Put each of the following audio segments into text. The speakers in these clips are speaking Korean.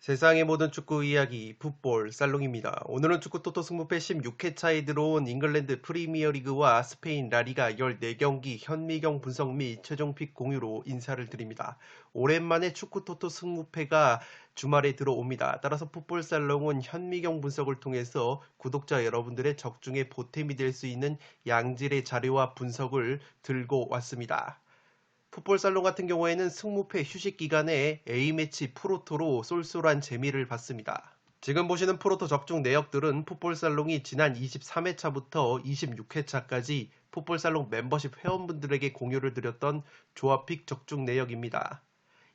세상의 모든 축구 이야기 풋볼 살롱입니다. 오늘은 축구 토토 승부패 16회차에 들어온 잉글랜드 프리미어리그와 스페인 라리가 14경기 현미경 분석 및 최종픽 공유로 인사를 드립니다. 오랜만에 축구 토토 승부패가 주말에 들어옵니다. 따라서 풋볼 살롱은 현미경 분석을 통해서 구독자 여러분들의 적중에 보탬이 될 수 있는 양질의 자료와 분석을 들고 왔습니다. 풋볼살롱 같은 경우에는 승무패 휴식 기간에 A매치 프로토로 쏠쏠한 재미를 봤습니다. 지금 보시는 프로토 적중 내역들은 풋볼살롱이 지난 23회차부터 26회차까지 풋볼살롱 멤버십 회원분들에게 공유를 드렸던 조합픽 적중 내역입니다.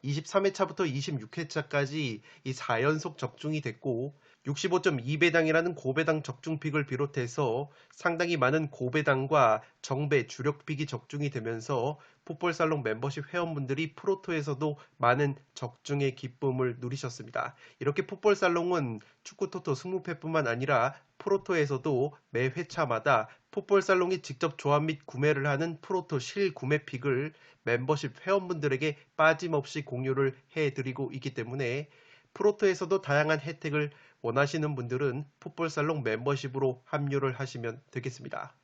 23회차부터 26회차까지 이 4연속 적중이 됐고 65.2배당이라는 고배당 적중픽을 비롯해서 상당히 많은 고배당과 정배 주력픽이 적중이 되면서 풋볼살롱 멤버십 회원분들이 프로토에서도 많은 적중의 기쁨을 누리셨습니다. 이렇게 풋볼살롱은 축구토토 승무패뿐만 아니라 프로토에서도 매 회차마다 풋볼살롱이 직접 조합 및 구매를 하는 프로토 실구매픽을 멤버십 회원분들에게 빠짐없이 공유를 해드리고 있기 때문에 프로토에서도 다양한 혜택을 원하시는 분들은 풋볼살롱 멤버십으로 합류를 하시면 되겠습니다.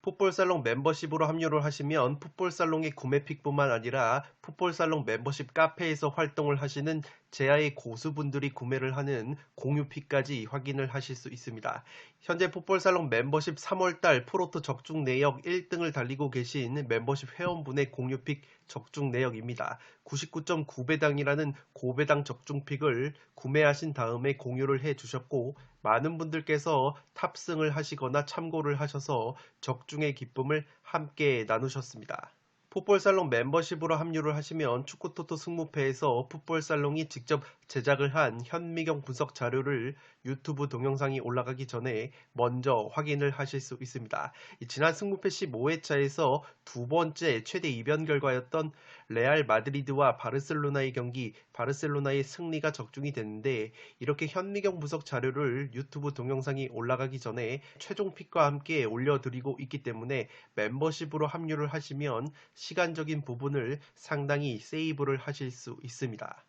풋볼살롱 member십으로 합류를 하시면 풋볼살롱의 구매픽뿐만 아니라 풋볼살롱 멤버십 카페에서 활동을 하시는 제아의 고수분들이 구매를 하는 공유픽까지 확인을 하실 수 있습니다. 현재 풋볼살롱 멤버십 3월달 프로토 적중 내역 1등을 달리고 계신 멤버십 회원분의 공유픽 적중 내역입니다. 99.9배당이라는 고배당 적중픽을 구매하신 다음에 공유를 해주셨고 많은 분들께서 탑승을 하시거나 참고를 하셔서 적중의 기쁨을 함께 나누셨습니다. 풋볼살롱 멤버십으로 합류를 하시면 축구토토 승무패에서 풋볼살롱이 직접 제작을 한 현미경 분석 자료를 유튜브 동영상이 올라가기 전에 먼저 확인을 하실 수 있습니다. 지난 승무패 15회차에서 두 번째 최대 이변 결과였던 레알 마드리드와 바르셀로나의 경기, 바르셀로나의 승리가 적중이 됐는데 이렇게 현미경 분석 자료를 유튜브 동영상이 올라가기 전에 최종 픽과 함께 올려드리고 있기 때문에 멤버십으로 합류를 하시면 시간적인 부분을 상당히 세이브를 하실 수 있습니다.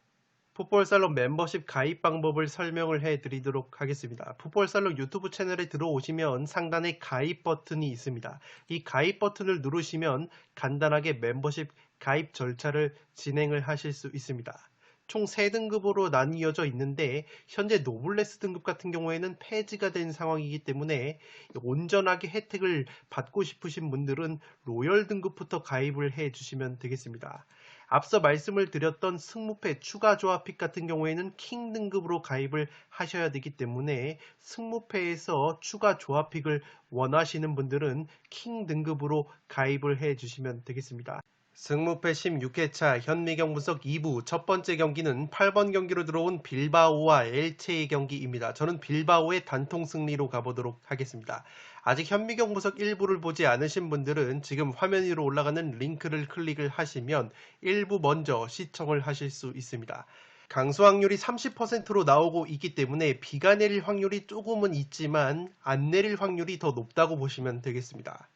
풋볼살롱 멤버십 가입 방법을 설명을 해드리도록 하겠습니다. 풋볼살롱 유튜브 채널에 들어오시면 상단에 가입 버튼이 있습니다. 이 가입 버튼을 누르시면 간단하게 멤버십 가입 절차를 진행을 하실 수 있습니다. 총 3등급으로 나뉘어져 있는데 현재 노블레스 등급 같은 경우에는 폐지가 된 상황이기 때문에 온전하게 혜택을 받고 싶으신 분들은 로열 등급부터 가입을 해 주시면 되겠습니다. 앞서 말씀을 드렸던 승무패 추가 조합픽 같은 경우에는 킹 등급으로 가입을 하셔야 되기 때문에 승무패에서 추가 조합픽을 원하시는 분들은 킹 등급으로 가입을 해 주시면 되겠습니다. 승무패 16회차 현미경 분석 2부 첫 번째 경기는 8번 경기로 들어온 빌바오와 엘체의 경기입니다. 저는 빌바오의 단통 승리로 가보도록 하겠습니다. 아직 현미경 분석 1부를 보지 않으신 분들은 지금 화면 위로 올라가는 링크를 클릭을 하시면 1부 먼저 시청을 하실 수 있습니다. 강수 확률이 30%로 나오고 있기 때문에 비가 내릴 확률이 조금은 있지만 안 내릴 확률이 더 높다고 보시면 되겠습니다.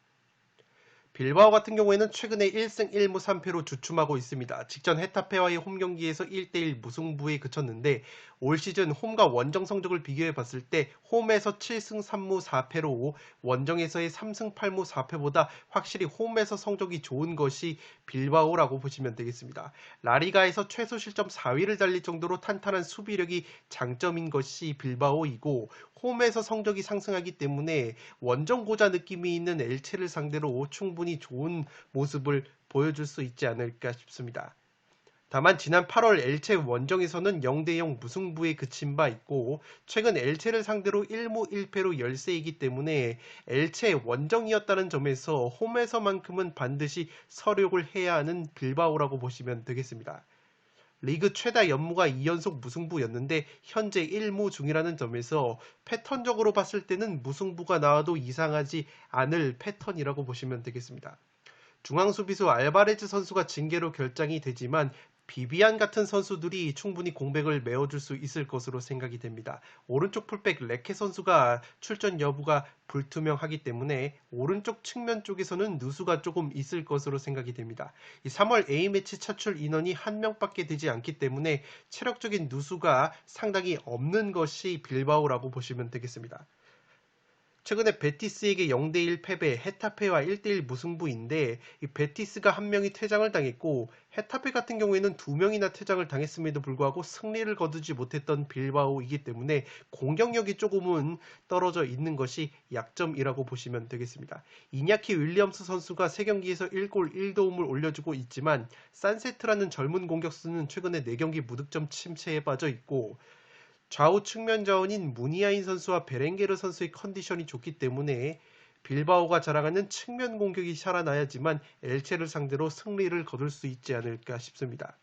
빌바오 같은 경우에는 최근에 1승 1무 3패로 주춤하고 있습니다. 직전 헤타페와의 홈 경기에서 1대1 무승부에 그쳤는데 올 시즌 홈과 원정 성적을 비교해 봤을 때 홈에서 7승 3무 4패로 원정에서의 3승 8무 4패보다 확실히 홈에서 성적이 좋은 것이 빌바오라고 보시면 되겠습니다. 라리가에서 최소 실점 4위를 달릴 정도로 탄탄한 수비력이 장점인 것이 빌바오이고 홈에서 성적이 상승하기 때문에 원정 고자 느낌이 있는 엘체를 상대로 충분히 좋은 모습을 보여줄 수 있지 않을까 싶습니다. 다만 지난 8월 엘체 원정에서는 0대0 무승부에 그친 바 있고 최근 엘체를 상대로 1무 1패로 열세이기 때문에 엘체 원정이었다는 점에서 홈에서만큼은 반드시 서력을 해야 하는 빌바오라고 보시면 되겠습니다. 리그 최다 연무가 2연속 무승부였는데 현재 1무 중이라는 점에서 패턴적으로 봤을 때는 무승부가 나와도 이상하지 않을 패턴이라고 보시면 되겠습니다. 중앙 수비수 알바레즈 선수가 징계로 결장이 되지만 비비안 같은 선수들이 충분히 공백을 메워줄 수 있을 것으로 생각이 됩니다. 오른쪽 풀백 레케 선수가 출전 여부가 불투명하기 때문에 오른쪽 측면 쪽에서는 누수가 조금 있을 것으로 생각이 됩니다. 이 3월 A매치 차출 인원이 한 명밖에 되지 않기 때문에 체력적인 누수가 상당히 없는 것이 빌바오라고 보시면 되겠습니다. 최근에 베티스에게 0대1 패배, 헤타페와 1대1 무승부인데 이 베티스가 한 명이 퇴장을 당했고 헤타페 같은 경우에는 두 명이나 퇴장을 당했음에도 불구하고 승리를 거두지 못했던 빌바오이기 때문에 공격력이 조금은 떨어져 있는 것이 약점이라고 보시면 되겠습니다. 이냐키 윌리엄스 선수가 3경기에서 1골 1도움을 올려주고 있지만 산세트라는 젊은 공격수는 최근에 4경기 무득점 침체에 빠져 있고 좌우 측면 자원인 무니아인 선수와 베렌게르 선수의 컨디션이 좋기 때문에 빌바오가 자랑하는 측면 공격이 살아나야지만 엘체를 상대로 승리를 거둘 수 있지 않을까 싶습니다.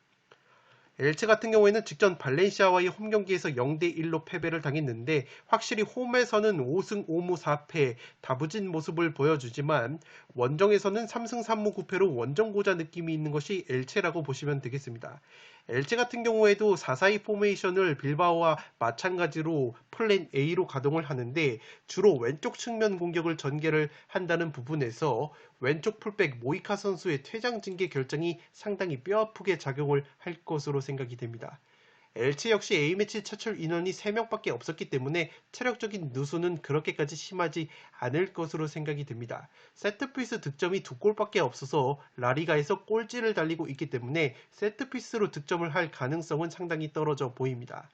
엘체 같은 경우에는 직전 발렌시아와의 홈경기에서 0대1로 패배를 당했는데 확실히 홈에서는 5승 5무 4패 다부진 모습을 보여주지만 원정에서는 3승 3무 9패로 원정고자 느낌이 있는 것이 엘체라고 보시면 되겠습니다. 엘체 같은 경우에도 4-4-2 포메이션을 빌바오와 마찬가지로 플랜 A로 가동을 하는데 주로 왼쪽 측면 공격을 전개를 한다는 부분에서 왼쪽 풀백 모이카 선수의 퇴장 징계 결정이 상당히 뼈아프게 작용을 할 것으로 생각이 됩니다. 엘체 역시 A매치 차출 인원이 3명밖에 없었기 때문에 체력적인 누수는 그렇게까지 심하지 않을 것으로 생각이 됩니다. 세트피스 득점이 2골밖에 없어서 라리가에서 꼴찌를 달리고 있기 때문에 세트피스로 득점을 할 가능성은 상당히 떨어져 보입니다.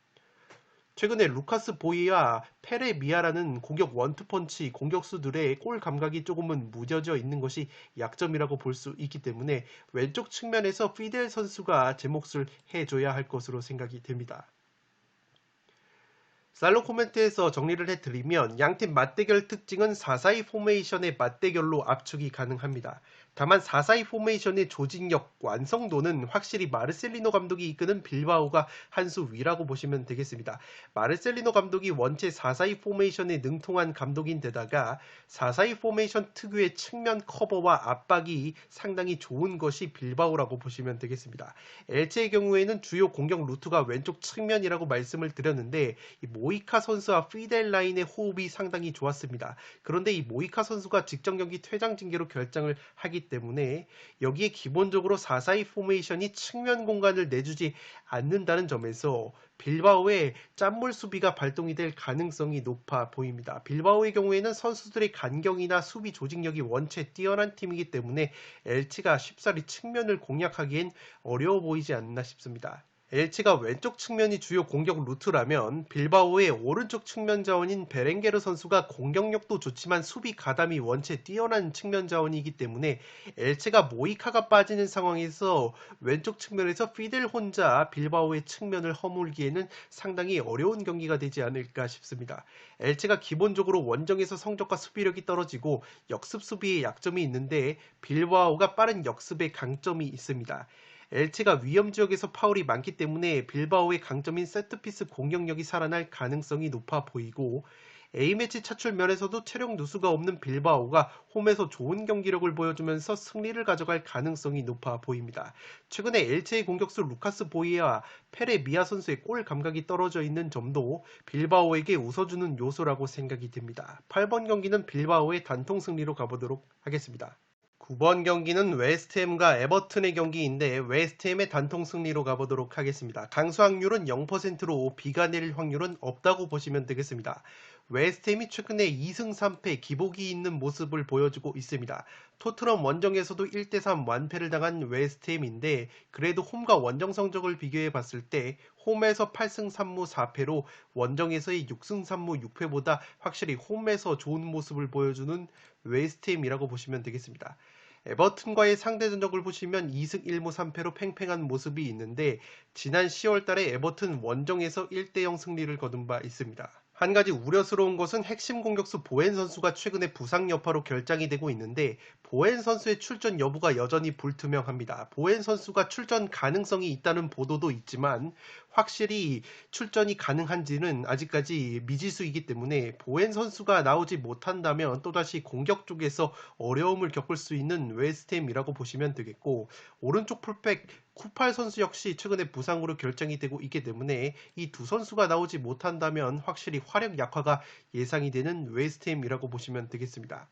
최근에 루카스 보이와 페레 미아라는 공격 원투펀치 공격수들의 골 감각이 조금은 무뎌져 있는 것이 약점이라고 볼 수 있기 때문에 왼쪽 측면에서 피델 선수가 제 몫을 해줘야 할 것으로 생각이 됩니다. 살로 코멘트에서 정리를 해드리면 양팀 맞대결 특징은 4-4-2 포메이션의 맞대결로 압축이 가능합니다. 다만 4-4-2 포메이션의 조직력, 완성도는 확실히 마르셀리노 감독이 이끄는 빌바오가 한 수 위라고 보시면 되겠습니다. 마르셀리노 감독이 원체 4-4-2 포메이션에 능통한 감독인데다가 4-4-2 포메이션 특유의 측면 커버와 압박이 상당히 좋은 것이 빌바오라고 보시면 되겠습니다. 엘체의 경우에는 주요 공격 루트가 왼쪽 측면이라고 말씀을 드렸는데 이 모이카 선수와 피델 라인의 호흡이 상당히 좋았습니다. 그런데 이 모이카 선수가 직전 경기 퇴장 징계로 결정을 하기 때문에 여기에 기본적으로 4-4-2 포메이션이 측면 공간을 내주지 않는다는 점에서 빌바오의 짠물 수비가 발동이 될 가능성이 높아 보입니다. 빌바오의 경우에는 선수들의 간경이나 수비 조직력이 원체 뛰어난 팀이기 때문에 엘체가 쉽사리 측면을 공략하기엔 어려워 보이지 않나 싶습니다. 엘체가 왼쪽 측면이 주요 공격 루트라면 빌바오의 오른쪽 측면 자원인 베렌게르 선수가 공격력도 좋지만 수비 가담이 원체 뛰어난 측면 자원이기 때문에 엘체가 모이카가 빠지는 상황에서 왼쪽 측면에서 피델 혼자 빌바오의 측면을 허물기에는 상당히 어려운 경기가 되지 않을까 싶습니다. 엘체가 기본적으로 원정에서 성적과 수비력이 떨어지고 역습 수비에 약점이 있는데 빌바오가 빠른 역습에 강점이 있습니다. 엘체가 위험지역에서 파울이 많기 때문에 빌바오의 강점인 세트피스 공격력이 살아날 가능성이 높아 보이고 A매치 차출 면에서도 체력 누수가 없는 빌바오가 홈에서 좋은 경기력을 보여주면서 승리를 가져갈 가능성이 높아 보입니다. 최근에 엘체의 공격수 루카스 보이와 페레 미아 선수의 골 감각이 떨어져 있는 점도 빌바오에게 웃어주는 요소라고 생각이 됩니다. 8번 경기는 빌바오의 단통 승리로 가보도록 하겠습니다. 9번 경기는 웨스트햄과 에버튼의 경기인데 웨스트햄의 단통 승리로 가보도록 하겠습니다. 강수 확률은 0%로 비가 내릴 확률은 없다고 보시면 되겠습니다. 웨스트햄이 최근에 2승 3패 기복이 있는 모습을 보여주고 있습니다. 토트넘 원정에서도 1대3 완패를 당한 웨스트햄인데 그래도 홈과 원정 성적을 비교해 봤을 때 홈에서 8승 3무 4패로 원정에서의 6승 3무 6패보다 확실히 홈에서 좋은 모습을 보여주는 웨스트햄이라고 보시면 되겠습니다. 에버튼과의 상대 전적을 보시면 2승 1무 3패로 팽팽한 모습이 있는데 지난 10월 달에 에버튼 원정에서 1대0 승리를 거둔 바 있습니다. 한 가지 우려스러운 것은 핵심 공격수 보엔 선수가 최근에 부상 여파로 결장이 되고 있는데 보엔 선수의 출전 여부가 여전히 불투명합니다. 보엔 선수가 출전 가능성이 있다는 보도도 있지만 확실히 출전이 가능한지는 아직까지 미지수이기 때문에 보엔 선수가 나오지 못한다면 또다시 공격 쪽에서 어려움을 겪을 수 있는 웨스트햄이라고 보시면 되겠고, 오른쪽 풀백 쿠팔 선수 역시 최근에 부상으로 결정이 되고 있기 때문에 이 두 선수가 나오지 못한다면 확실히 화력 약화가 예상이 되는 웨스트햄이라고 보시면 되겠습니다.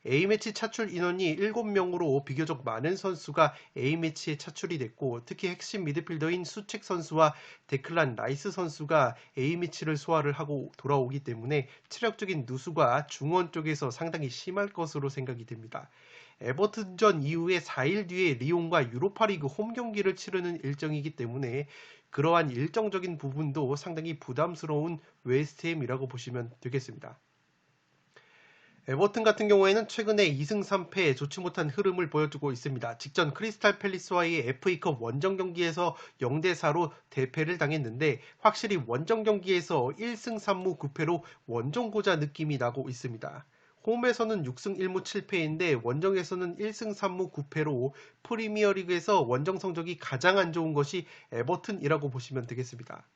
A매치 차출 인원이 7명으로 비교적 많은 선수가 A매치에 차출이 됐고, 특히 핵심 미드필더인 수책 선수와 데클란 라이스 선수가 A매치를 소화를 하고 돌아오기 때문에 체력적인 누수가 중원 쪽에서 상당히 심할 것으로 생각이 됩니다. 에버튼전 이후에 4일 뒤에 리옹과 유로파리그 홈 경기를 치르는 일정이기 때문에 그러한 일정적인 부분도 상당히 부담스러운 웨스트햄이라고 보시면 되겠습니다. 에버튼 같은 경우에는 최근에 2승 3패 좋지 못한 흐름을 보여주고 있습니다. 직전 크리스탈 팰리스와의 FA컵 원정 경기에서 0대4로 대패를 당했는데 확실히 원정 경기에서 1승 3무 9패로 원정고자 느낌이 나고 있습니다. 홈에서는 6승 1무 7패인데 원정에서는 1승 3무 9패로 프리미어리그에서 원정 성적이 가장 안 좋은 것이 에버튼이라고 보시면 되겠습니다.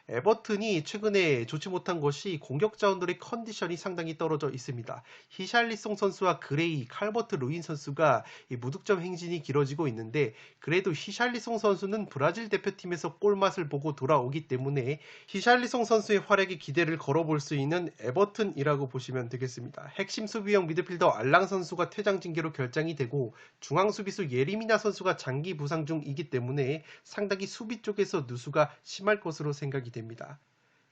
에버튼이 최근에 좋지 못한 것이 공격 자원들의 컨디션이 상당히 떨어져 있습니다. 히샬리송 선수와 그레이, 칼버트 루인 선수가 이 무득점 행진이 길어지고 있는데 그래도 히샬리송 선수는 브라질 대표팀에서 골맛을 보고 돌아오기 때문에 히샬리송 선수의 활약에 기대를 걸어볼 수 있는 에버튼이라고 보시면 되겠습니다. 핵심 수비형 미드필더 알랑 선수가 퇴장 징계로 결장이 되고 중앙 수비수 예리미나 선수가 장기 부상 중이기 때문에 상당히 수비 쪽에서 누수가 심할 것으로 생각이 됩니다.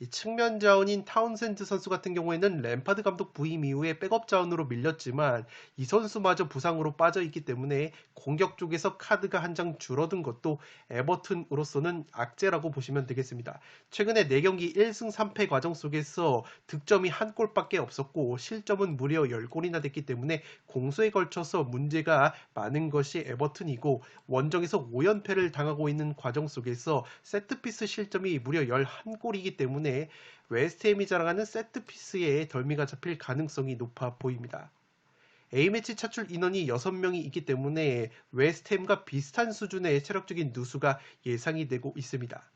이 측면 자원인 타운센드 선수 같은 경우에는 램파드 감독 부임 이후에 백업 자원으로 밀렸지만 이 선수마저 부상으로 빠져있기 때문에 공격 쪽에서 카드가 한 장 줄어든 것도 에버튼으로서는 악재라고 보시면 되겠습니다. 최근에 4경기 1승 3패 과정 속에서 득점이 한 골밖에 없었고 실점은 무려 10골이나 됐기 때문에 공수에 걸쳐서 문제가 많은 것이 에버튼이고 원정에서 5연패를 당하고 있는 과정 속에서 세트피스 실점이 무려 11골이기 때문에 웨스트햄이 자랑하는 세트피스에 덜미가 잡힐 가능성이 높아 보입니다. A매치 차출 인원이 6명이 있기 때문에 웨스트햄과 비슷한 수준의 체력적인 누수가 예상이 되고 있습니다.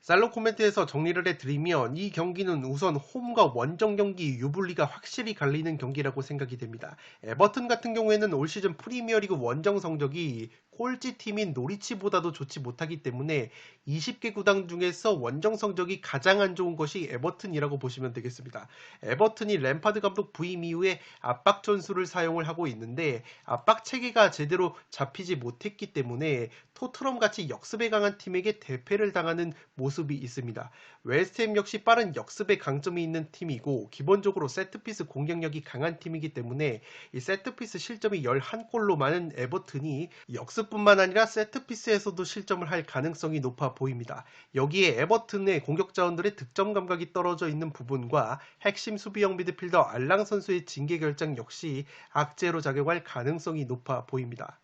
살롱 코멘트에서 정리를 해드리면 이 경기는 우선 홈과 원정 경기 유불리가 확실히 갈리는 경기라고 생각이 됩니다. 에버튼 같은 경우에는 올 시즌 프리미어리그 원정 성적이 꼴찌 팀인 노리치보다도 좋지 못하기 때문에 20개 구단 중에서 원정 성적이 가장 안 좋은 것이 에버튼이라고 보시면 되겠습니다. 에버튼이 램파드 감독 부임 이후에 압박 전술을 사용을 하고 있는데 압박 체계가 제대로 잡히지 못했기 때문에 토트넘 같이 역습에 강한 팀에게 대패를 당하는 모습이 있습니다. 웨스트햄 역시 빠른 역습에 강점이 있는 팀이고 기본적으로 세트피스 공격력이 강한 팀이기 때문에 이 세트피스 실점이 11골로 많은 에버튼이 역습뿐만 아니라 세트피스에서도 실점을 할 가능성이 높아 보입니다. 여기에 에버튼의 공격 자원들의 득점 감각이 떨어져 있는 부분과 핵심 수비형 미드필더 알랑 선수의 징계 결정 역시 악재로 작용할 가능성이 높아 보입니다.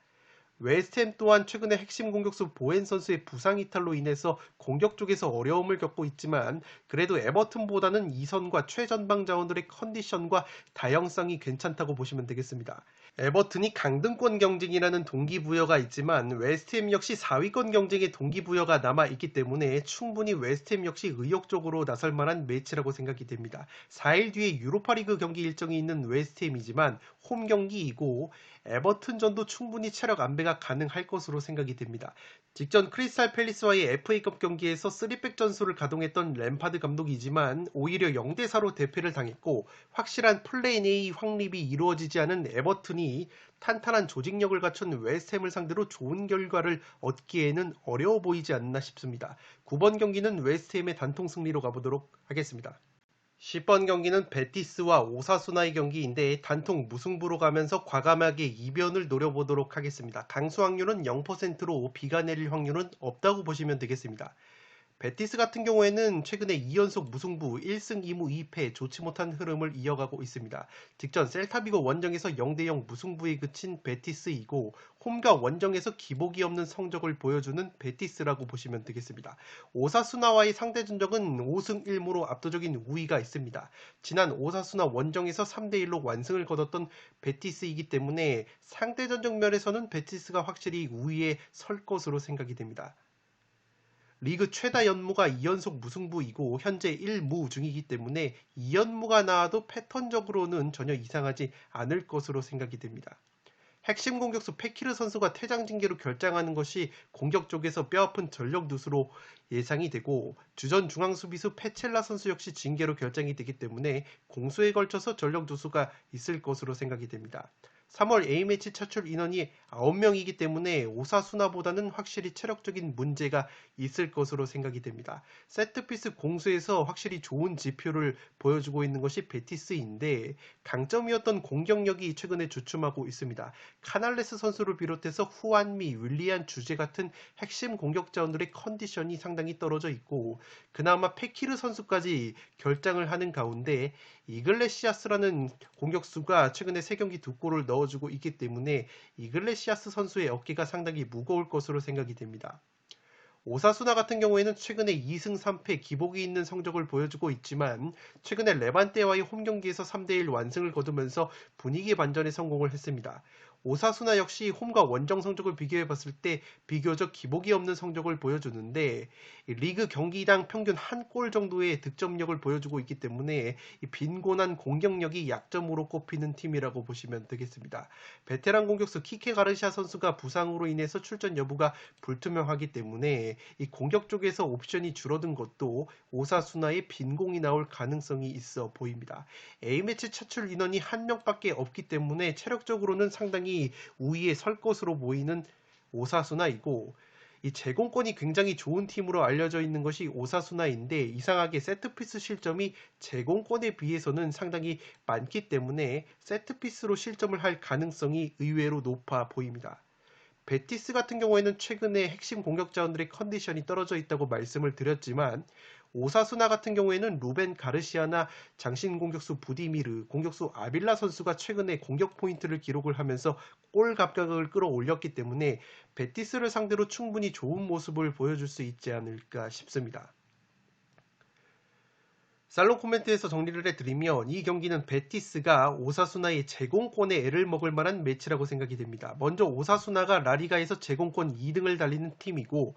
웨스트햄 또한 최근에 핵심 공격수 보엔 선수의 부상 이탈로 인해서 공격 쪽에서 어려움을 겪고 있지만 그래도 에버튼보다는 이선과 최전방 자원들의 컨디션과 다양성이 괜찮다고 보시면 되겠습니다. 에버튼이 강등권 경쟁이라는 동기부여가 있지만 웨스트햄 역시 4위권 경쟁의 동기부여가 남아있기 때문에 충분히 웨스트햄 역시 의욕적으로 나설 만한 매치라고 생각이 됩니다. 4일 뒤에 유로파리그 경기 일정이 있는 웨스트햄이지만 홈 경기이고 에버튼전도 충분히 체력 안배가 가능할 것으로 생각이 됩니다. 직전 크리스탈 팰리스와의 FA컵 경기에서 3백 전술을 가동했던 램파드 감독이지만 오히려 0대4로 대패를 당했고 확실한 플랜 A 확립이 이루어지지 않은 에버튼이 탄탄한 조직력을 갖춘 웨스트햄을 상대로 좋은 결과를 얻기에는 어려워 보이지 않나 싶습니다. 9번 경기는 웨스트햄의 단통 승리로 가보도록 하겠습니다. 10번 경기는 베티스와 오사수나의 경기인데 단통 무승부로 가면서 과감하게 이변을 노려보도록 하겠습니다. 강수 확률은 0%로 비가 내릴 확률은 없다고 보시면 되겠습니다. 베티스 같은 경우에는 최근에 2연속 무승부 1승 2무 2패 좋지 못한 흐름을 이어가고 있습니다. 직전 셀타비고 원정에서 0대0 무승부에 그친 베티스이고 홈과 원정에서 기복이 없는 성적을 보여주는 베티스라고 보시면 되겠습니다. 오사수나와의 상대 전적은 5승 1무로 압도적인 우위가 있습니다. 지난 오사수나 원정에서 3대1로 완승을 거뒀던 베티스이기 때문에 상대 전적 면에서는 베티스가 확실히 우위에 설 것으로 생각이 됩니다. 리그 최다 연무가 2연속 무승부이고 현재 1무 중이기 때문에 2연무가 나와도 패턴적으로는 전혀 이상하지 않을 것으로 생각이 됩니다. 핵심 공격수 페키르 선수가 퇴장 징계로 결장하는 것이 공격 쪽에서 뼈아픈 전력 누수로 예상이 되고 주전 중앙 수비수 페첼라 선수 역시 징계로 결장이 되기 때문에 공수에 걸쳐서 전력 누수가 있을 것으로 생각이 됩니다. 3월 A매치 차출 인원이 9명이기 때문에 오사수나보다는 확실히 체력적인 문제가 있을 것으로 생각이 됩니다. 세트피스 공수에서 확실히 좋은 지표를 보여주고 있는 것이 베티스인데 강점이었던 공격력이 최근에 주춤하고 있습니다. 카날레스 선수를 비롯해서 후안미, 윌리안 주제 같은 핵심 공격자원들의 컨디션이 상당히 떨어져 있고 그나마 페키르 선수까지 결장을 하는 가운데 이글레시아스라는 공격수가 최근에 3경기 2골을 넣어주고 있기 때문에 이글레시아스 선수의 어깨가 상당히 무거울 것으로 생각이 됩니다. 오사수나 같은 경우에는 최근에 2승 3패 기복이 있는 성적을 보여주고 있지만 최근에 레반테와의 홈경기에서 3대1 완승을 거두면서 분위기 반전에 성공을 했습니다. 오사수나 역시 홈과 원정 성적을 비교해봤을 때 비교적 기복이 없는 성적을 보여주는데 리그 경기당 평균 한 골 정도의 득점력을 보여주고 있기 때문에 빈곤한 공격력이 약점으로 꼽히는 팀이라고 보시면 되겠습니다. 베테랑 공격수 키케 가르시아 선수가 부상으로 인해서 출전 여부가 불투명하기 때문에 이 공격 쪽에서 옵션이 줄어든 것도 오사수나의 빈공이 나올 가능성이 있어 보입니다. A매치 차출 인원이 한 명밖에 없기 때문에 체력적으로는 상당히 우위에 설 것으로 보이는 오사수나이고 이 제공권이 굉장히 좋은 팀으로 알려져 있는 것이 오사수나인데 이상하게 세트피스 실점이 제공권에 비해서는 상당히 많기 때문에 세트피스로 실점을 할 가능성이 의외로 높아 보입니다. 베티스 같은 경우에는 최근에 핵심 공격자원들의 컨디션이 떨어져 있다고 말씀을 드렸지만 오사수나 같은 경우에는 루벤 가르시아나 장신 공격수 부디미르, 공격수 아빌라 선수가 최근에 공격 포인트를 기록을 하면서 골 감각을 끌어올렸기 때문에 베티스를 상대로 충분히 좋은 모습을 보여줄 수 있지 않을까 싶습니다. 살롱 코멘트에서 정리를 해드리면 이 경기는 베티스가 오사수나의 제공권에 애를 먹을 만한 매치라고 생각이 됩니다. 먼저 오사수나가 라리가에서 제공권 2등을 달리는 팀이고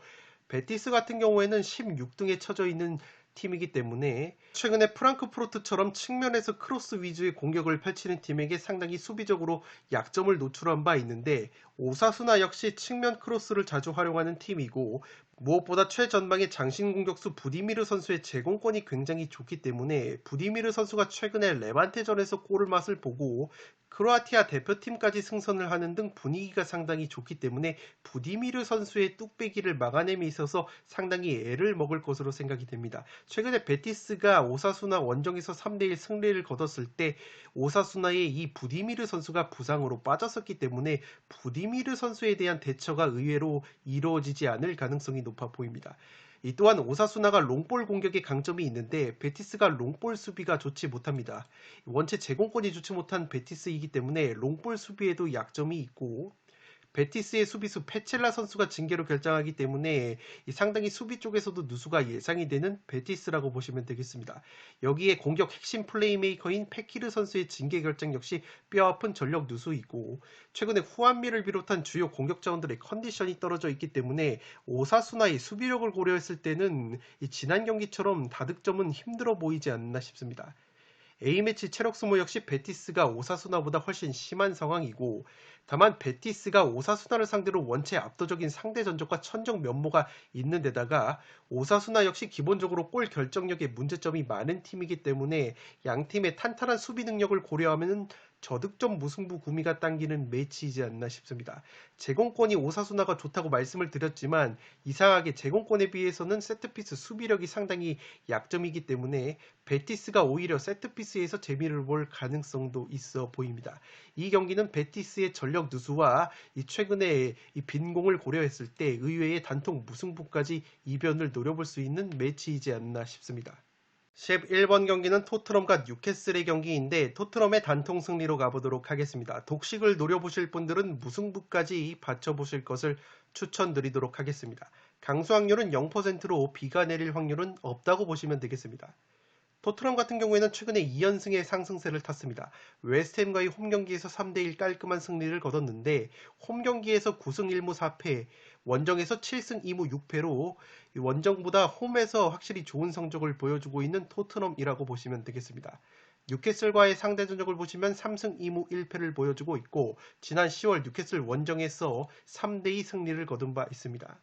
베티스 같은 경우에는 16등에 처져 있는 팀이기 때문에 최근에 프랑크푸르트처럼 측면에서 크로스 위주의 공격을 펼치는 팀에게 상당히 수비적으로 약점을 노출한 바 있는데 오사수나 역시 측면 크로스를 자주 활용하는 팀이고 무엇보다 최전방의 장신 공격수 부디미르 선수의 제공권이 굉장히 좋기 때문에 부디미르 선수가 최근에 레반테전에서 골을 맛을 보고 크로아티아 대표팀까지 승선을 하는 등 분위기가 상당히 좋기 때문에 부디미르 선수의 뚝배기를 막아냄에 있어서 상당히 애를 먹을 것으로 생각이 됩니다. 최근에 베티스가 오사수나 원정에서 3대1 승리를 거뒀을 때 오사수나의 이 부디미르 선수가 부상으로 빠졌었기 때문에 부디미르 선수에 대한 대처가 의외로 이루어지지 않을 가능성이 높아 보입니다. 이 또한 오사수나가 롱볼 공격에 강점이 있는데 베티스가 롱볼 수비가 좋지 못합니다. 원체 제공권이 좋지 못한 베티스이기 때문에 롱볼 수비에도 약점이 있고 베티스의 수비수 페첼라 선수가 징계로 결장하기 때문에 상당히 수비 쪽에서도 누수가 예상이 되는 베티스라고 보시면 되겠습니다. 여기에 공격 핵심 플레이메이커인 페키르 선수의 징계 결정 역시 뼈아픈 전력 누수이고 최근에 후안미를 비롯한 주요 공격 자원들의 컨디션이 떨어져 있기 때문에 오사수나의 수비력을 고려했을 때는 지난 경기처럼 다득점은 힘들어 보이지 않나 싶습니다. A매치 체력 소모 역시 베티스가 오사수나보다 훨씬 심한 상황이고 다만 베티스가 오사수나를 상대로 원체 압도적인 상대 전적과 천정 면모가 있는 데다가 오사수나 역시 기본적으로 골 결정력에 문제점이 많은 팀이기 때문에 양 팀의 탄탄한 수비 능력을 고려하면 저득점 무승부 구미가 당기는 매치이지 않나 싶습니다. 제공권이 오사수나가 좋다고 말씀을 드렸지만 이상하게 제공권에 비해서는 세트피스 수비력이 상당히 약점이기 때문에 베티스가 오히려 세트피스에서 재미를 볼 가능성도 있어 보입니다. 이 경기는 베티스의 전력 누수와 이 최근에 이 빈공을 고려했을 때 의외의 단통 무승부까지 이변을 노려볼 수 있는 매치이지 않나 싶습니다. 11번 경기는 토트넘과 뉴캐슬의 경기인데 토트넘의 단통 승리로 가보도록 하겠습니다. 독식을 노려보실 분들은 무승부까지 받쳐보실 것을 추천드리도록 하겠습니다. 강수 확률은 0%로 비가 내릴 확률은 없다고 보시면 되겠습니다. 토트넘 같은 경우에는 최근에 2연승의 상승세를 탔습니다. 웨스트햄과의 홈경기에서 3대1 깔끔한 승리를 거뒀는데 홈경기에서 9승 1무 4패, 원정에서 7승 2무 6패로 원정보다 홈에서 확실히 좋은 성적을 보여주고 있는 토트넘이라고 보시면 되겠습니다. 뉴캐슬과의 상대 전적을 보시면 3승 2무 1패를 보여주고 있고 지난 10월 뉴캐슬 원정에서 3대2 승리를 거둔 바 있습니다.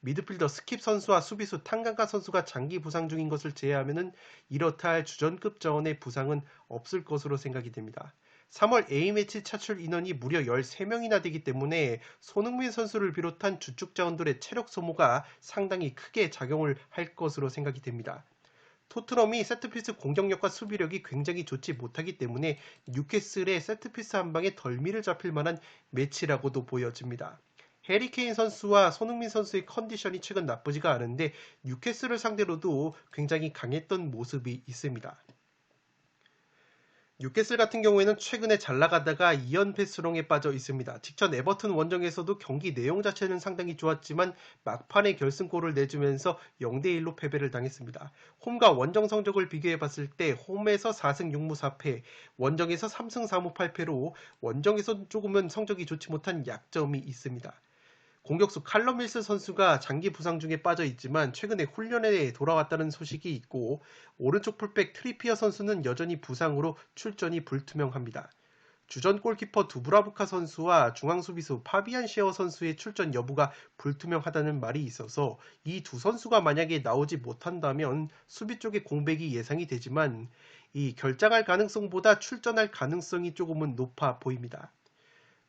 미드필더 스킵 선수와 수비수 탕강카 선수가 장기 부상 중인 것을 제외하면 이렇다 할 주전급 자원의 부상은 없을 것으로 생각이 됩니다. 3월 A매치 차출 인원이 무려 13명이나 되기 때문에 손흥민 선수를 비롯한 주축 자원들의 체력 소모가 상당히 크게 작용을 할 것으로 생각이 됩니다. 토트넘이 세트피스 공격력과 수비력이 굉장히 좋지 못하기 때문에 뉴캐슬의 세트피스 한 방에 덜미를 잡힐 만한 매치라고도 보여집니다. 해리 케인 선수와 손흥민 선수의 컨디션이 최근 나쁘지가 않은데 뉴캐슬을 상대로도 굉장히 강했던 모습이 있습니다. 뉴캐슬 같은 경우에는 최근에 잘 나가다가 2연패 수렁에 빠져 있습니다. 직전 에버튼 원정에서도 경기 내용 자체는 상당히 좋았지만 막판에 결승골을 내주면서 0대1로 패배를 당했습니다. 홈과 원정 성적을 비교해 봤을 때 홈에서 4승 6무 4패, 원정에서 3승 4무 8패로 원정에서 조금은 성적이 좋지 못한 약점이 있습니다. 공격수 칼럼 윌슨 선수가 장기 부상 중에 빠져 있지만 최근에 훈련에 돌아왔다는 소식이 있고 오른쪽 풀백 트리피어 선수는 여전히 부상으로 출전이 불투명합니다. 주전 골키퍼 두브라부카 선수와 중앙 수비수 파비안 셰어 선수의 출전 여부가 불투명하다는 말이 있어서 이 두 선수가 만약에 나오지 못한다면 수비 쪽의 공백이 예상이 되지만 이 결장할 가능성보다 출전할 가능성이 조금은 높아 보입니다.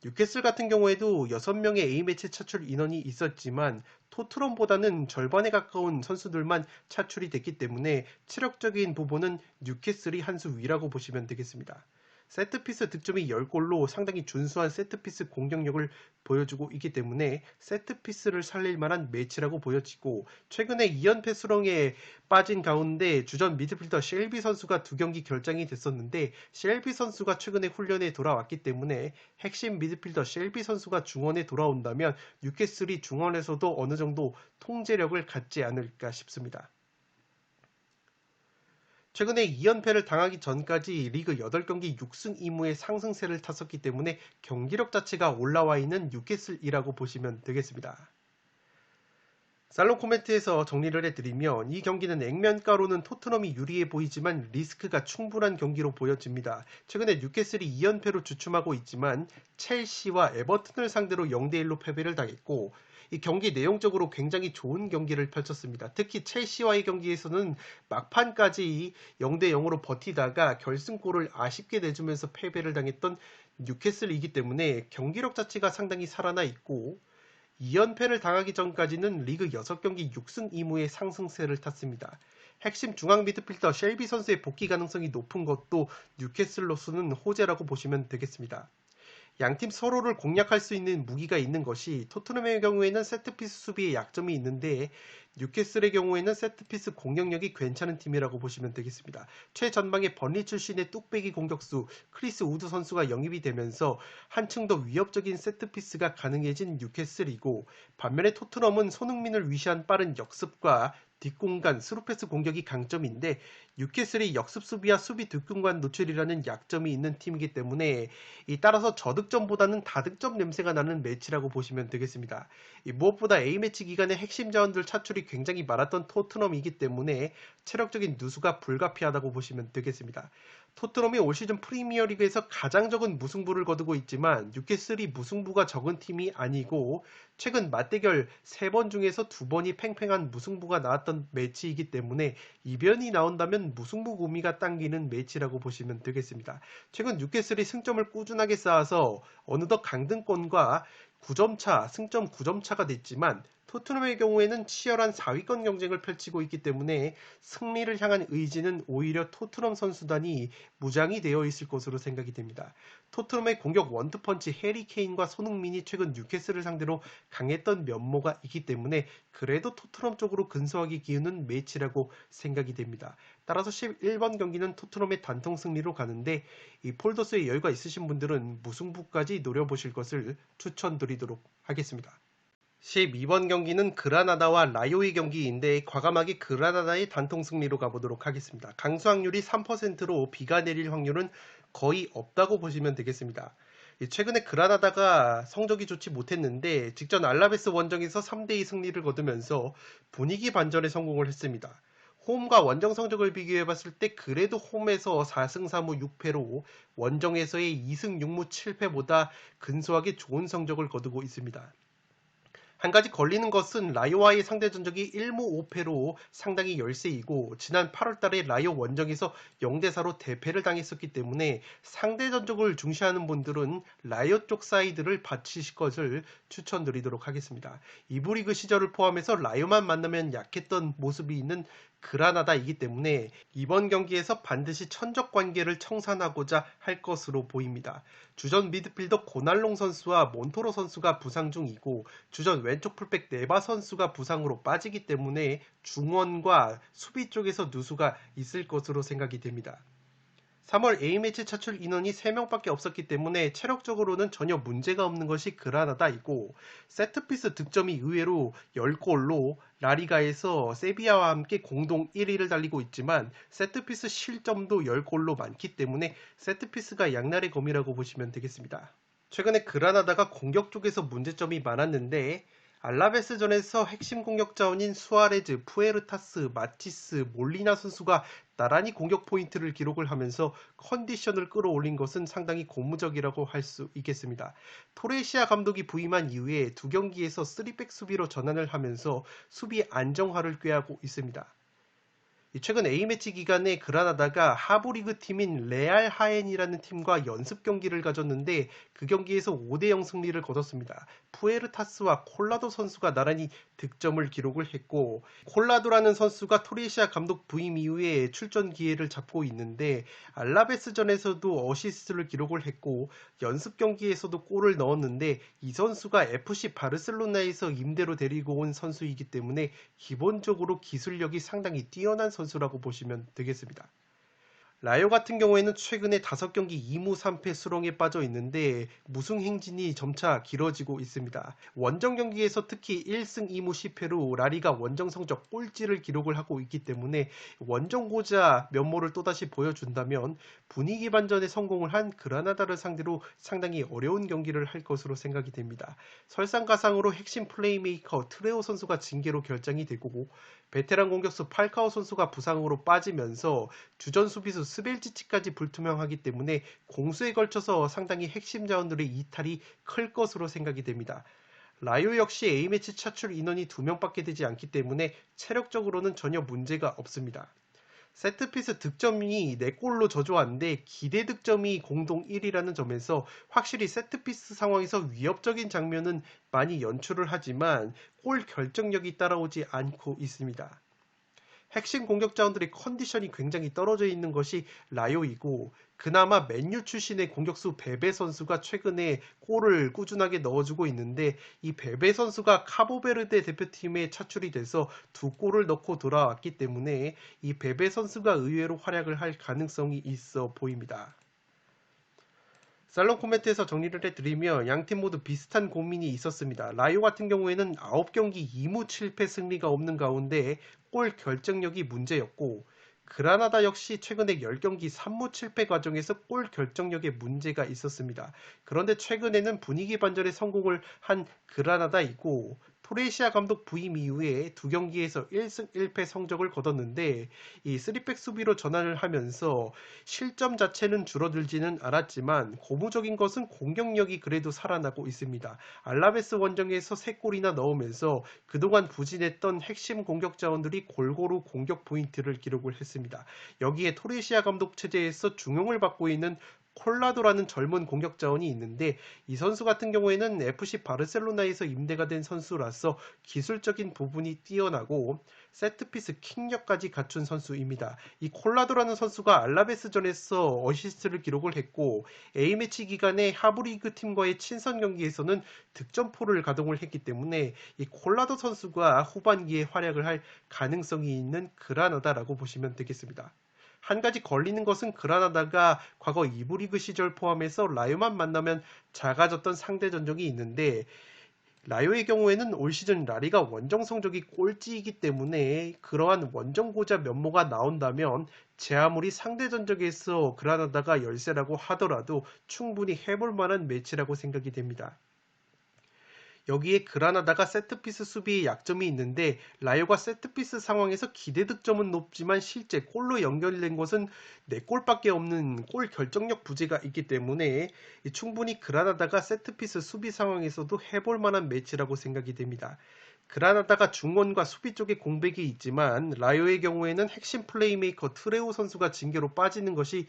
뉴캐슬 같은 경우에도 6명의 A매치 차출 인원이 있었지만 토트넘보다는 절반에 가까운 선수들만 차출이 됐기 때문에 체력적인 부분은 뉴캐슬이 한 수 위라고 보시면 되겠습니다. 세트피스 득점이 10골로 상당히 준수한 세트피스 공격력을 보여주고 있기 때문에 세트피스를 살릴 만한 매치라고 보여지고 최근에 2연패 수렁에 빠진 가운데 주전 미드필더 쉘비 선수가 2경기 결장이 됐었는데 쉘비 선수가 최근에 훈련에 돌아왔기 때문에 핵심 미드필더 쉘비 선수가 중원에 돌아온다면 뉴캐슬이 중원에서도 어느 정도 통제력을 갖지 않을까 싶습니다. 최근에 2연패를 당하기 전까지 리그 8경기 6승 2무의 상승세를 탔었기 때문에 경기력 자체가 올라와 있는 뉴캐슬이라고 보시면 되겠습니다. 살롱 코멘트에서 정리를 해드리면 이 경기는 액면가로는 토트넘이 유리해 보이지만 리스크가 충분한 경기로 보여집니다. 최근에 뉴캐슬이 2연패로 주춤하고 있지만 첼시와 에버튼을 상대로 0대1로 패배를 당했고 이 경기 내용적으로 굉장히 좋은 경기를 펼쳤습니다. 특히 첼시와의 경기에서는 막판까지 0대0으로 버티다가 결승골을 아쉽게 내주면서 패배를 당했던 뉴캐슬이기 때문에 경기력 자체가 상당히 살아나 있고 2연패를 당하기 전까지는 리그 6경기 6승 2무의 상승세를 탔습니다. 핵심 중앙 미드필더 쉘비 선수의 복귀 가능성이 높은 것도 뉴캐슬로서는 호재라고 보시면 되겠습니다. 양팀 서로를 공략할 수 있는 무기가 있는 것이 토트넘의 경우에는 세트피스 수비에 약점이 있는데 뉴캐슬의 경우에는 세트피스 공격력이 괜찮은 팀이라고 보시면 되겠습니다. 최전방에 번리 출신의 뚝배기 공격수 크리스 우드 선수가 영입이 되면서 한층 더 위협적인 세트피스가 가능해진 뉴캐슬이고 반면에 토트넘은 손흥민을 위시한 빠른 역습과 뒷공간, 스루패스 공격이 강점인데 뉴캐슬이 역습 수비와 수비 뒷공간 노출이라는 약점이 있는 팀이기 때문에 따라서 저득점보다는 다득점 냄새가 나는 매치라고 보시면 되겠습니다. 무엇보다 A매치 기간에 핵심 자원들 차출이 굉장히 많았던 토트넘이기 때문에 체력적인 누수가 불가피하다고 보시면 되겠습니다. 토트넘이 올 시즌 프리미어리그에서 가장 적은 무승부를 거두고 있지만 뉴캐슬이 무승부가 적은 팀이 아니고 최근 맞대결 3번 중에서 2번이 팽팽한 무승부가 나왔던 매치이기 때문에 이변이 나온다면 무승부 구미가 당기는 매치라고 보시면 되겠습니다. 최근 뉴캐슬이 승점을 꾸준하게 쌓아서 어느덧 강등권과 9점 차, 승점 9점 차가 됐지만 토트넘의 경우에는 치열한 4위권 경쟁을 펼치고 있기 때문에 승리를 향한 의지는 오히려 토트넘 선수단이 무장이 되어 있을 것으로 생각이 됩니다. 토트넘의 공격 원투펀치 해리 케인과 손흥민이 최근 뉴캐슬을 상대로 강했던 면모가 있기 때문에 그래도 토트넘 쪽으로 근소하게 기우는 매치라고 생각이 됩니다. 따라서 11번 경기는 토트넘의 단통 승리로 가는데 이 폴더스의 여유가 있으신 분들은 무승부까지 노려보실 것을 추천드리도록 하겠습니다. 12번 경기는 그라나다와 라요의 경기인데 과감하게 그라나다의 단통 승리로 가보도록 하겠습니다. 강수 확률이 3%로 비가 내릴 확률은 거의 없다고 보시면 되겠습니다. 최근에 그라나다가 성적이 좋지 못했는데 직전 알라베스 원정에서 3대2 승리를 거두면서 분위기 반전에 성공을 했습니다. 홈과 원정 성적을 비교해봤을 때 그래도 홈에서 4승 3무 6패로 원정에서의 2승 6무 7패보다 근소하게 좋은 성적을 거두고 있습니다. 한 가지 걸리는 것은 라이오와의 상대 전적이 1무 5패로 상당히 열세이고 지난 8월달에 라이오 원정에서 0대4로 대패를 당했었기 때문에 상대 전적을 중시하는 분들은 라이오 쪽 사이드를 받치실 것을 추천드리도록 하겠습니다. 2부 리그 시절을 포함해서 라이오만 만나면 약했던 모습이 있는 그라나다이기 때문에 이번 경기에서 반드시 천적 관계를 청산하고자 할 것으로 보입니다. 주전 미드필더 고날롱 선수와 몬토로 선수가 부상 중이고 주전 왼쪽 풀백 네바 선수가 부상으로 빠지기 때문에 중원과 수비 쪽에서 누수가 있을 것으로 생각이 됩니다. 3월 A매치 차출 인원이 3명밖에 없었기 때문에 체력적으로는 전혀 문제가 없는 것이 그라나다이고 세트피스 득점이 의외로 10골로 라리가에서 세비야와 함께 공동 1위를 달리고 있지만 세트피스 실점도 10골로 많기 때문에 세트피스가 양날의 검이라고 보시면 되겠습니다. 최근에 그라나다가 공격 쪽에서 문제점이 많았는데 알라베스전에서 핵심 공격 자원인 수아레즈, 푸에르타스, 마티스, 몰리나 선수가 나란히 공격 포인트를 기록을 하면서 컨디션을 끌어올린 것은 상당히 고무적이라고 할 수 있겠습니다. 토레시아 감독이 부임한 이후에 두 경기에서 3백 수비로 전환을 하면서 수비 안정화를 꾀하고 있습니다. 최근 A매치 기간에 그라나다가 하부리그 팀인 레알 하엔이라는 팀과 연습 경기를 가졌는데 그 경기에서 5대0 승리를 거뒀습니다. 푸에르타스와 콜라도 선수가 나란히 득점을 기록을 했고 콜라도라는 선수가 토레시아 감독 부임 이후에 출전 기회를 잡고 있는데 알라베스전에서도 어시스트를 기록을 했고 연습 경기에서도 골을 넣었는데 이 선수가 FC 바르셀로나에서 임대로 데리고 온 선수이기 때문에 기본적으로 기술력이 상당히 뛰어난 선수라고 보시면 되겠습니다. 라이오 같은 경우에는 최근에 5경기 2무 3패 수렁에 빠져 있는데 무승 행진이 점차 길어지고 있습니다. 원정 경기에서 특히 1승 2무 10패로 라리가 원정 성적 꼴찌를 기록을 하고 있기 때문에 원정 고자 면모를 또다시 보여준다면 분위기 반전에 성공을 한 그라나다를 상대로 상당히 어려운 경기를 할 것으로 생각이 됩니다. 설상가상으로 핵심 플레이메이커 트레오 선수가 징계로 결정이 되고 베테랑 공격수 팔카오 선수가 부상으로 빠지면서 주전 수비수 스벨지치까지 불투명하기 때문에 공수에 걸쳐서 상당히 핵심 자원들의 이탈이 클 것으로 생각이 됩니다. 라이오 역시 A매치 차출 인원이 2명밖에 되지 않기 때문에 체력적으로는 전혀 문제가 없습니다. 세트피스 득점이 4골로 저조한데 기대 득점이 공동 1위라는 점에서 확실히 세트피스 상황에서 위협적인 장면은 많이 연출을 하지만 골 결정력이 따라오지 않고 있습니다. 핵심 공격 자원들의 컨디션이 굉장히 떨어져 있는 것이 라요이고 그나마 맨유 출신의 공격수 베베 선수가 최근에 골을 꾸준하게 넣어주고 있는데 이 베베 선수가 카보베르데 대표팀에 차출이 돼서 2골을 넣고 돌아왔기 때문에 이 베베 선수가 의외로 활약을 할 가능성이 있어 보입니다. 살롱 코멘트에서 정리를 해드리면 양팀 모두 비슷한 고민이 있었습니다. 라이오 같은 경우에는 9경기 2무 7패 승리가 없는 가운데 골 결정력이 문제였고 그라나다 역시 최근에 10경기 3무 7패 과정에서 골 결정력에 문제가 있었습니다. 그런데 최근에는 분위기 반전에 성공을 한 그라나다이고 토레시아 감독 부임 이후에 두 경기에서 1승 1패 성적을 거뒀는데 이 3백 수비로 전환을 하면서 실점 자체는 줄어들지는 않았지만 고무적인 것은 공격력이 그래도 살아나고 있습니다. 알라베스 원정에서 3골이나 넣으면서 그동안 부진했던 핵심 공격 자원들이 골고루 공격 포인트를 기록을 했습니다. 여기에 토레시아 감독 체제에서 중용을 받고 있는 콜라도라는 젊은 공격 자원이 있는데 이 선수 같은 경우에는 FC 바르셀로나에서 임대가 된 선수라서 기술적인 부분이 뛰어나고 세트피스 킥력까지 갖춘 선수입니다. 이 콜라도라는 선수가 알라베스전에서 어시스트를 기록을 했고 A매치 기간에 하브리그 팀과의 친선 경기에서는 득점포를 가동을 했기 때문에 이 콜라도 선수가 후반기에 활약을 할 가능성이 있는 그라나다라고 보시면 되겠습니다. 한 가지 걸리는 것은 그라나다가 과거 2부 리그 시절 포함해서 라요만 만나면 작아졌던 상대 전적이 있는데 라요의 경우에는 올 시즌 라리가 원정 성적이 꼴찌이기 때문에 그러한 원정 고자 면모가 나온다면 제 아무리 상대 전적에서 그라나다가 열세라고 하더라도 충분히 해볼 만한 매치라고 생각이 됩니다. 여기에 그라나다가 세트피스 수비에 약점이 있는데 라요가 세트피스 상황에서 기대 득점은 높지만 실제 골로 연결된 것은 4골밖에 없는 골 결정력 부재가 있기 때문에 충분히 그라나다가 세트피스 수비 상황에서도 해볼 만한 매치라고 생각이 됩니다. 그라나다가 중원과 수비 쪽에 공백이 있지만 라요의 경우에는 핵심 플레이메이커 트레오 선수가 징계로 빠지는 것이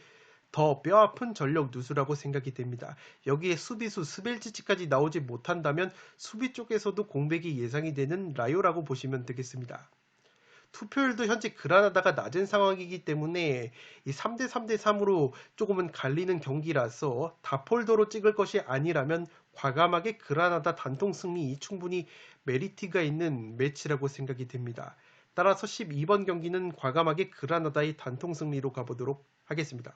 더 뼈아픈 전력 누수라고 생각이 됩니다. 여기에 수비수 스벨지치까지 나오지 못한다면 수비 쪽에서도 공백이 예상이 되는 라요라고 보시면 되겠습니다. 투표율도 현재 그라나다가 낮은 상황이기 때문에 이 3대 3대 3으로 조금은 갈리는 경기라서 다폴더로 찍을 것이 아니라면 과감하게 그라나다 단통 승리 충분히 메리트가 있는 매치라고 생각이 됩니다. 따라서 12번 경기는 과감하게 그라나다의 단통 승리로 가보도록 하겠습니다.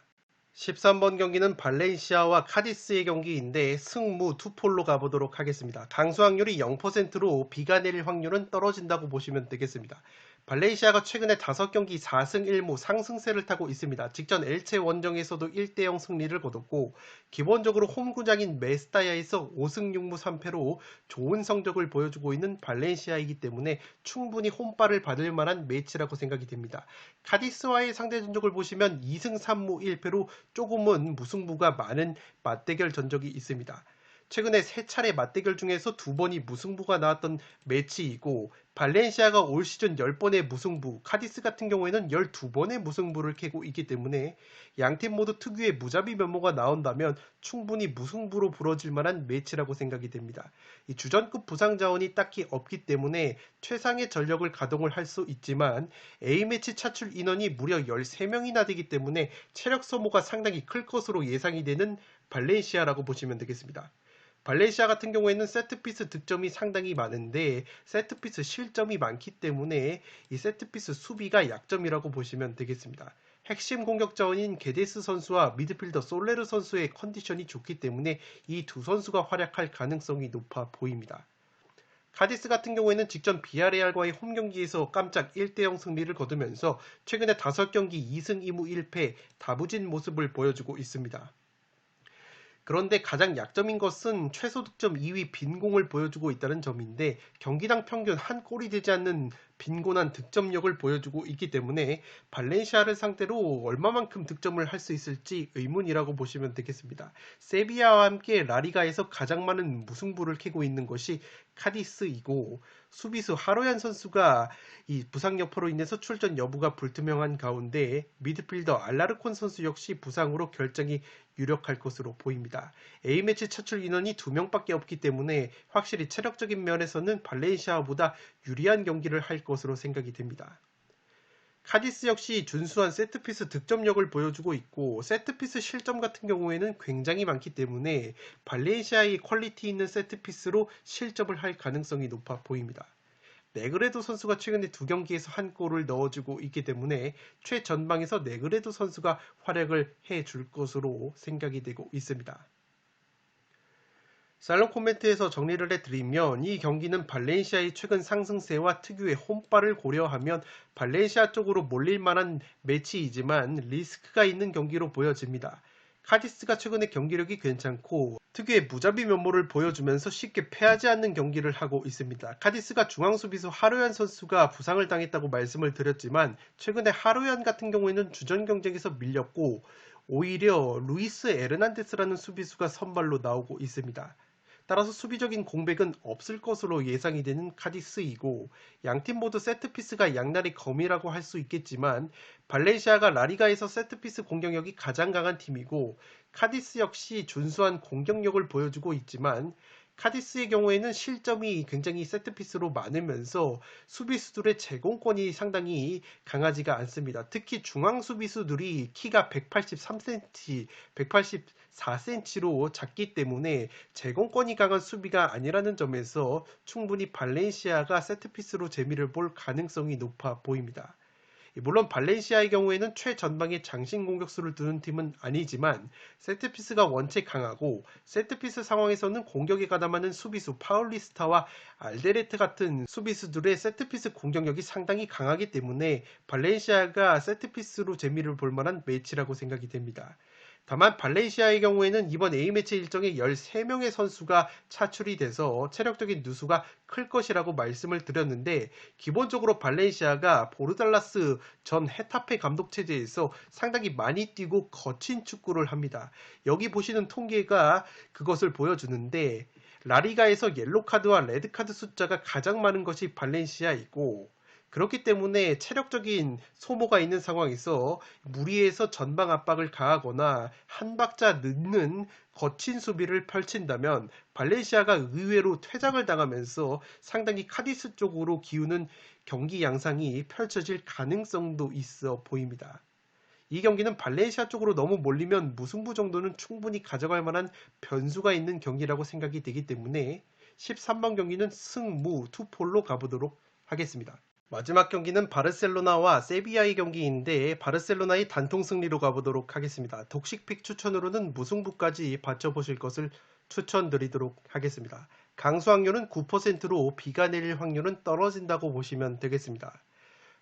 13번 경기는 발렌시아와 카디스의 경기인데 승무 투폴로 가보도록 하겠습니다. 강수 확률이 0%로 비가 내릴 확률은 떨어진다고 보시면 되겠습니다. 발렌시아가 최근에 5경기 4승 1무 상승세를 타고 있습니다. 직전 엘체 원정에서도 1대0 승리를 거뒀고 기본적으로 홈구장인 메스타야에서 5승 6무 3패로 좋은 성적을 보여주고 있는 발렌시아이기 때문에 충분히 홈발을 받을 만한 매치라고 생각이 됩니다. 카디스와의 상대 전적을 보시면 2승 3무 1패로 조금은 무승부가 많은 맞대결 전적이 있습니다. 최근에 3차례 맞대결 중에서 2번이 무승부가 나왔던 매치이고 발렌시아가 올 시즌 10번의 무승부, 카디스 같은 경우에는 12번의 무승부를 캐고 있기 때문에 양팀 모두 특유의 무자비 면모가 나온다면 충분히 무승부로 부러질 만한 매치라고 생각이 됩니다. 이 주전급 부상 자원이 딱히 없기 때문에 최상의 전력을 가동을 할 수 있지만 A매치 차출 인원이 무려 13명이나 되기 때문에 체력 소모가 상당히 클 것으로 예상이 되는 발렌시아라고 보시면 되겠습니다. 발렌시아 같은 경우에는 세트피스 득점이 상당히 많은데 세트피스 실점이 많기 때문에 이 세트피스 수비가 약점이라고 보시면 되겠습니다. 핵심 공격 자원인 게데스 선수와 미드필더 솔레르 선수의 컨디션이 좋기 때문에 이 두 선수가 활약할 가능성이 높아 보입니다. 카디스 같은 경우에는 직전 비아레알과의 홈경기에서 깜짝 1대0 승리를 거두면서 최근에 5경기 2승 2무 1패 다부진 모습을 보여주고 있습니다. 그런데 가장 약점인 것은 최소 득점 2위 빈공을 보여주고 있다는 점인데 경기당 평균 한 골이 되지 않는 빈곤한 득점력을 보여주고 있기 때문에 발렌시아를 상대로 얼마만큼 득점을 할 수 있을지 의문이라고 보시면 되겠습니다. 세비야와 함께 라리가에서 가장 많은 무승부를 캐고 있는 것이 카디스이고 수비수 하로얀 선수가 이 부상 여파로 인해서 출전 여부가 불투명한 가운데 미드필더 알라르콘 선수 역시 부상으로 결정이 유력할 것으로 보입니다. A매치 차출 인원이 2명밖에 없기 때문에 확실히 체력적인 면에서는 발렌시아보다 유리한 경기를 할 것으로 생각이 됩니다. 카디스 역시 준수한 세트피스 득점력을 보여주고 있고 세트피스 실점 같은 경우에는 굉장히 많기 때문에 발렌시아의 퀄리티 있는 세트피스로 실점을 할 가능성이 높아 보입니다. 네그레도 선수가 최근에 2경기에서 한 골을 넣어주고 있기 때문에 최전방에서 네그레도 선수가 활약을 해줄 것으로 생각이 되고 있습니다. 살롱 코멘트에서 정리를 해드리면 이 경기는 발렌시아의 최근 상승세와 특유의 홈발을 고려하면 발렌시아 쪽으로 몰릴 만한 매치이지만 리스크가 있는 경기로 보여집니다. 카디스가 최근에 경기력이 괜찮고 특유의 무자비 면모를 보여주면서 쉽게 패하지 않는 경기를 하고 있습니다. 카디스가 중앙수비수 하루얀 선수가 부상을 당했다고 말씀을 드렸지만 최근에 하루얀 같은 경우에는 주전 경쟁에서 밀렸고 오히려 루이스 에르난데스라는 수비수가 선발로 나오고 있습니다. 따라서 수비적인 공백은 없을 것으로 예상이 되는 카디스이고 양팀 모두 세트피스가 양날의 검이라고 할 수 있겠지만 발렌시아가 라리가에서 세트피스 공격력이 가장 강한 팀이고 카디스 역시 준수한 공격력을 보여주고 있지만 카디스의 경우에는 실점이 굉장히 세트피스로 많으면서 수비수들의 제공권이 상당히 강하지가 않습니다. 특히 중앙 수비수들이 키가 183cm, 184cm로 작기 때문에 제공권이 강한 수비가 아니라는 점에서 충분히 발렌시아가 세트피스로 재미를 볼 가능성이 높아 보입니다. 물론 발렌시아의 경우에는 최전방에 장신 공격수를 두는 팀은 아니지만 세트피스가 원체 강하고 세트피스 상황에서는 공격에 가담하는 수비수 파울리스타와 알데레트 같은 수비수들의 세트피스 공격력이 상당히 강하기 때문에 발렌시아가 세트피스로 재미를 볼 만한 매치라고 생각이 됩니다. 다만 발렌시아의 경우에는 이번 A매치 일정에 13명의 선수가 차출이 돼서 체력적인 누수가 클 것이라고 말씀을 드렸는데 기본적으로 발렌시아가 보르달라스 전 헤타페 감독 체제에서 상당히 많이 뛰고 거친 축구를 합니다. 여기 보시는 통계가 그것을 보여주는데 라리가에서 옐로카드와 레드카드 숫자가 가장 많은 것이 발렌시아이고 그렇기 때문에 체력적인 소모가 있는 상황에서 무리해서 전방 압박을 가하거나 한 박자 늦는 거친 수비를 펼친다면 발렌시아가 의외로 퇴장을 당하면서 상당히 카디스 쪽으로 기우는 경기 양상이 펼쳐질 가능성도 있어 보입니다. 이 경기는 발렌시아 쪽으로 너무 몰리면 무승부 정도는 충분히 가져갈 만한 변수가 있는 경기라고 생각이 되기 때문에 13번 경기는 승무 투폴로 가보도록 하겠습니다. 마지막 경기는 바르셀로나와 세비야의 경기인데 바르셀로나의 단통 승리로 가보도록 하겠습니다. 독식픽 추천으로는 무승부까지 받쳐보실 것을 추천드리도록 하겠습니다. 강수 확률은 9%로 비가 내릴 확률은 떨어진다고 보시면 되겠습니다.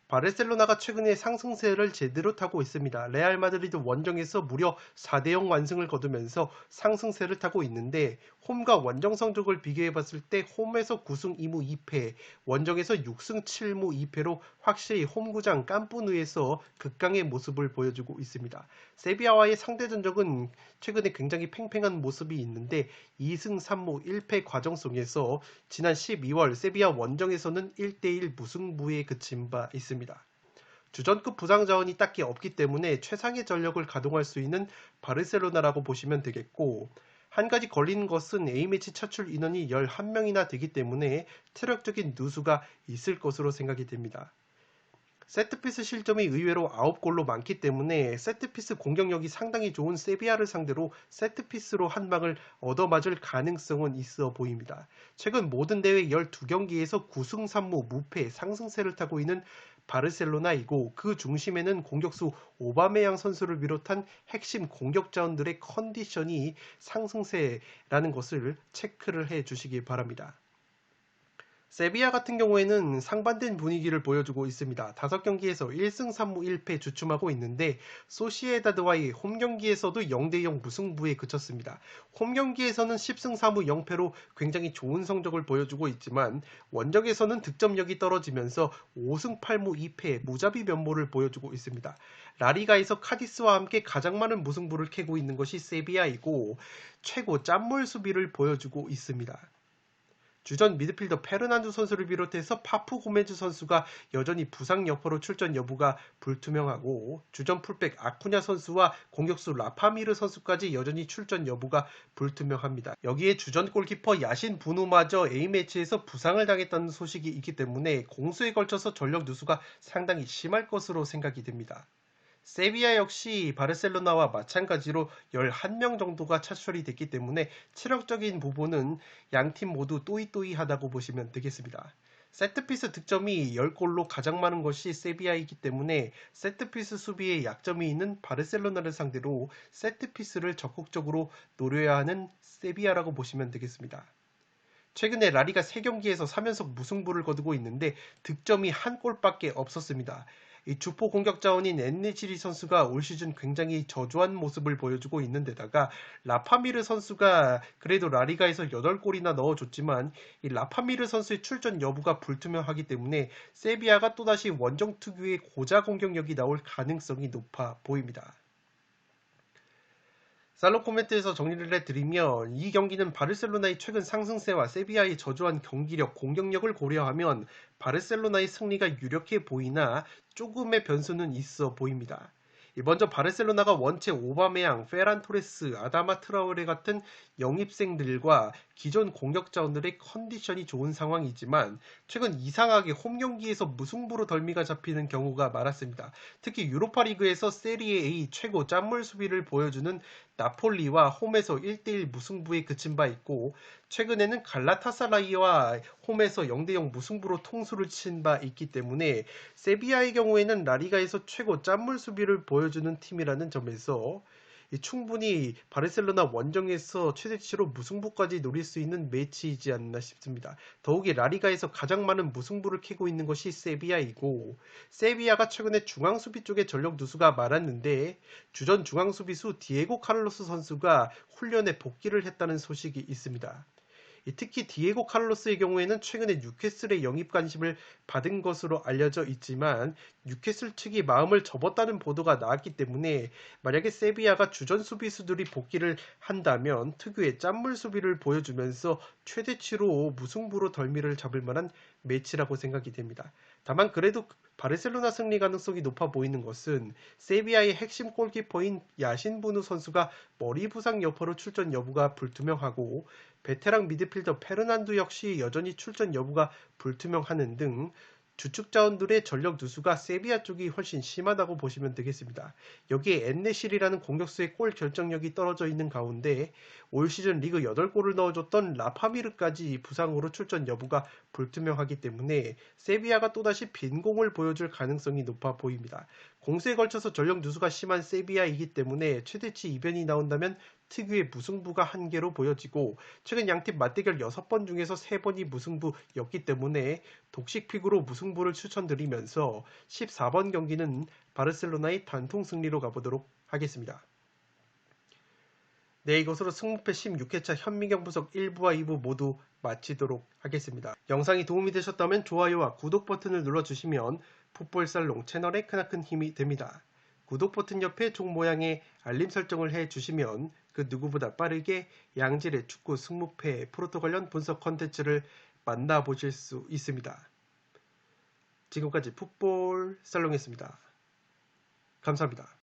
바르셀로나가 최근에 상승세를 제대로 타고 있습니다. 레알 마드리드 원정에서 무려 4대0 완승을 거두면서 상승세를 타고 있는데 홈과 원정 성적을 비교해봤을 때 홈에서 9승 2무 2패, 원정에서 6승 7무 2패로 확실히 홈구장 깜뿌누에서 극강의 모습을 보여주고 있습니다. 세비야와의 상대 전적은 최근에 굉장히 팽팽한 모습이 있는데 2승 3무 1패 과정 속에서 지난 12월 세비야 원정에서는 1대1 무승부에 그친 바 있습니다. 주전급 부상 자원이 딱히 없기 때문에 최상의 전력을 가동할 수 있는 바르셀로나라고 보시면 되겠고 한 가지 걸리는 것은 A매치 차출 인원이 11명이나 되기 때문에 체력적인 누수가 있을 것으로 생각이 됩니다. 세트피스 실점이 의외로 9골로 많기 때문에 세트피스 공격력이 상당히 좋은 세비야를 상대로 세트피스로 한 방을 얻어맞을 가능성은 있어 보입니다. 최근 모든 대회 12경기에서 9승 3무 무패 상승세를 타고 있는 바르셀로나이고 그 중심에는 공격수 오바메양 선수를 비롯한 핵심 공격 자원들의 컨디션이 상승세라는 것을 체크를 해 주시기 바랍니다. 세비야 같은 경우에는 상반된 분위기를 보여주고 있습니다. 5경기에서 1승 3무 1패 주춤하고 있는데 소시에다드와의 홈경기에서도 0대0 무승부에 그쳤습니다. 홈경기에서는 10승 4무 0패로 굉장히 좋은 성적을 보여주고 있지만 원정에서는 득점력이 떨어지면서 5승 8무 2패 무자비 면모를 보여주고 있습니다. 라리가에서 카디스와 함께 가장 많은 무승부를 캐고 있는 것이 세비야이고 최고 짠물 수비를 보여주고 있습니다. 주전 미드필더 페르난두 선수를 비롯해서 파푸 고메즈 선수가 여전히 부상 여파로 출전 여부가 불투명하고 주전 풀백 아쿠냐 선수와 공격수 라파미르 선수까지 여전히 출전 여부가 불투명합니다. 여기에 주전 골키퍼 야신 부누마저 A매치에서 부상을 당했다는 소식이 있기 때문에 공수에 걸쳐서 전력 누수가 상당히 심할 것으로 생각이 됩니다. 세비야 역시 바르셀로나와 마찬가지로 11명 정도가 차출이 됐기 때문에 체력적인 부분은 양팀 모두 또이또이하다고 보시면 되겠습니다. 세트피스 득점이 10골로 가장 많은 것이 세비야이기 때문에 세트피스 수비에 약점이 있는 바르셀로나를 상대로 세트피스를 적극적으로 노려야 하는 세비야라고 보시면 되겠습니다. 최근에 라리가 3경기에서 3연속 무승부를 거두고 있는데 득점이 한 골밖에 없었습니다. 이 주포 공격 자원인 엔네시리 선수가 올 시즌 굉장히 저조한 모습을 보여주고 있는 데다가 라파미르 선수가 그래도 라리가에서 8골이나 넣어줬지만 이 라파미르 선수의 출전 여부가 불투명하기 때문에 세비야가 또다시 원정 특유의 고자 공격력이 나올 가능성이 높아 보입니다. 살로 코멘트에서 정리를 해드리면 이 경기는 바르셀로나의 최근 상승세와 세비야의 저조한 경기력, 공격력을 고려하면 바르셀로나의 승리가 유력해 보이나 조금의 변수는 있어 보입니다. 먼저 바르셀로나가 원체 오바메양, 페란 토레스, 아다마 트라우레 같은 영입생들과 기존 공격 자원들의 컨디션이 좋은 상황이지만 최근 이상하게 홈 경기에서 무승부로 덜미가 잡히는 경우가 많았습니다. 특히 유로파리그에서 세리에 A 최고 짠물 수비를 보여주는 나폴리와 홈에서 1대1 무승부에 그친 바 있고 최근에는 갈라타사라이와 홈에서 0대0 무승부로 통수를 친 바 있기 때문에 세비야의 경우에는 라리가에서 최고 짠물 수비를 보여주는 팀이라는 점에서 충분히 바르셀로나 원정에서 최대치로 무승부까지 노릴 수 있는 매치이지 않나 싶습니다. 더욱이 라리가에서 가장 많은 무승부를 캐고 있는 것이 세비야이고 세비야가 최근에 중앙수비 쪽에 전력 누수가 많았는데 주전 중앙수비수 디에고 카를로스 선수가 훈련에 복귀를 했다는 소식이 있습니다. 특히 디에고 카를로스의 경우에는 최근에 뉴캐슬의 영입 관심을 받은 것으로 알려져 있지만 뉴캐슬 측이 마음을 접었다는 보도가 나왔기 때문에 만약에 세비야가 주전 수비수들이 복귀를 한다면 특유의 짠물 수비를 보여주면서 최대치로 무승부로 덜미를 잡을 만한 매치라고 생각이 됩니다. 다만 그래도 바르셀로나 승리 가능성이 높아 보이는 것은 세비야의 핵심 골키퍼인 야신 부누 선수가 머리 부상 여파로 출전 여부가 불투명하고 베테랑 미드필더 페르난두 역시 여전히 출전 여부가 불투명하는 등 주축 자원들의 전력 누수가 세비야 쪽이 훨씬 심하다고 보시면 되겠습니다. 여기에 엔네실이라는 공격수의 골 결정력이 떨어져 있는 가운데 올 시즌 리그 8골을 넣어줬던 라파미르까지 부상으로 출전 여부가 불투명하기 때문에 세비야가 또다시 빈공을 보여줄 가능성이 높아 보입니다. 공세에 걸쳐서 전력 누수가 심한 세비야이기 때문에 최대치 이변이 나온다면 특유의 무승부가 한계로 보여지고 최근 양팀 맞대결 6번 중에서 3번이 무승부였기 때문에 독식픽으로 무승부를 추천드리면서 14번 경기는 바르셀로나의 단통 승리로 가보도록 하겠습니다. 네, 이것으로 승무패 16회차 현미경 분석 1부와 2부 모두 마치도록 하겠습니다. 영상이 도움이 되셨다면 좋아요와 구독 버튼을 눌러주시면 풋볼살롱 채널에 크나큰 힘이 됩니다. 구독 버튼 옆에 종 모양의 알림 설정을 해주시면 그 누구보다 빠르게 양질의 축구 승무패 프로토 관련 분석 컨텐츠를 만나보실 수 있습니다. 지금까지 풋볼살롱이었습니다. 감사합니다.